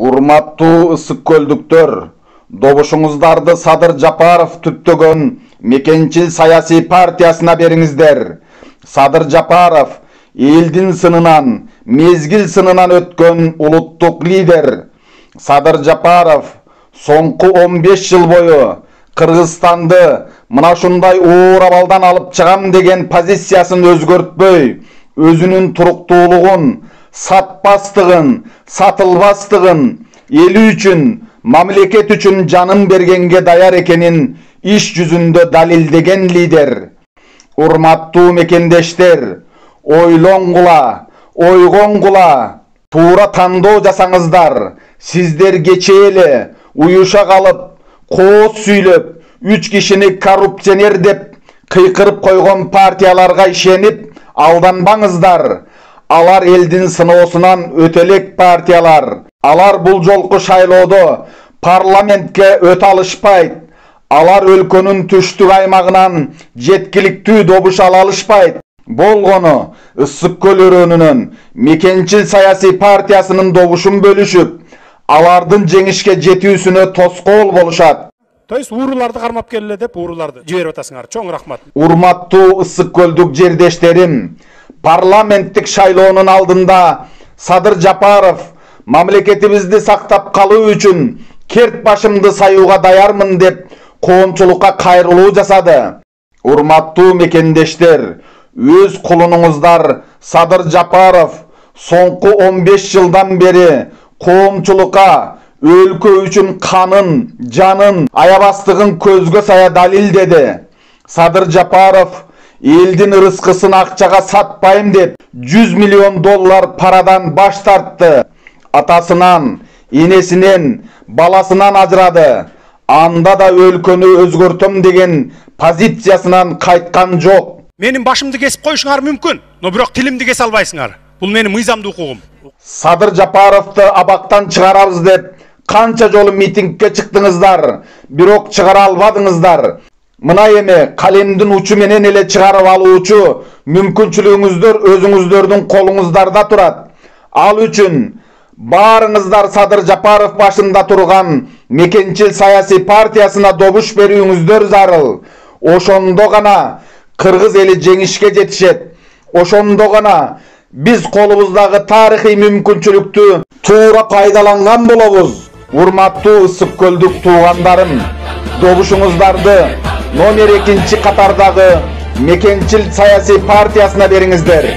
Урматтуу ысык көлдүктөр, добушуңуздарды Садыр Жапаров түптөгөн Мекенчил саясий партиясына бериңиздер. Садыр Жапаров элдин сынынан, мезгил сынынан өткөн улуттук лидер. Садыр Жапаров соңку 15 жыл бою Кыргызстанды мына ушундай оор абалдан алып чыгам деген позициясын өзгөртпөй, өзүнүн туруктуулугун, сатпастыгын, сатылбастыгын, эли үчүн, мамлекет үчүн жанын бергенге даяр экенин иш жүзүндө далилдеген лидер. Урматтуу мекендештер, ойлоңгула, ойгоңгула, туура тандоо жасаңыздар. Сиздер кечээ эле уюша калып, кооз сүйлөп, 3 кишини коррупционер деп кыйкырып койгон партияларга ишенип алданбаңыздар. Алар элдин сыноосунан өтө элек партиялар. Алар бул жолку шайлоодо парламентке өтө алышпайт. Алар өлкөнүн түштүк аймагынан жеткиликтүү добуш ала алышпайт. Болгону Ысык көл өрөөнүнөн Мекенчил саясий партиясынын добушун бөлүшүп, алардын жеңишке жетүүсүнө тоскоол болушат. То есть ууруларды кармап келеле деп ууруларды жиберип атасыңар. Чоң рахмат. Урматтуу ысык көлдүк жердештерим, парламенттик шайлоонун алдында Садыр Жапаров мамлекетибизди сактап калуу үчүн керт башымды саюуга даярмын деп коомчулукка кайрылуу жасады. Урматтуу мекендештер, өз кулунуңуздар Садыр Жапаров соңку 15 жылдан бери коомчулукка өлкө үчүн канын, жанын, аябастыгын көзгө сая далилдеди. Садыр Жапаров элдин ырыскысын акчага сатпайм деп 100 миллион доллар парадан баш тартты. Атасынан, энесинен, баласынан ажырады. Анда да өлкөнү өзгөртөм деген позициясынан кайткан жок. Менин башымды кесип коюшуңар мүмкүн, но бирок тилимди кесе албайсыңар. Бул менин мыйзамдуу укугум. Садыр Жапаровду абактан чыгарабыз деп канча жолу митингге чыктыңыздар, бирок чыгара албадыңыздар. Мына эми калемдин учу менен эле чыгарып алуучу мүмкүнчүлүгүңүздөр өзүңүздөрдүн колуңуздарда турат. Ал үчүн баарыңыздар Садыр Жапаров башында турган Мекенчил саясий партиясына добуш берүүңүздөр зарыл. Ошондо гана кыргыз эли жеңишке жетишет. Ошондо гана биз колубуздагы тарыхый мүмкүнчүлүктү туура пайдаланган болобуз. Урматтуу ысык көлдүк туугандарым, добушуңуздарды номер 2 катардагы Мекенчил саясий партиясына бериңиздер.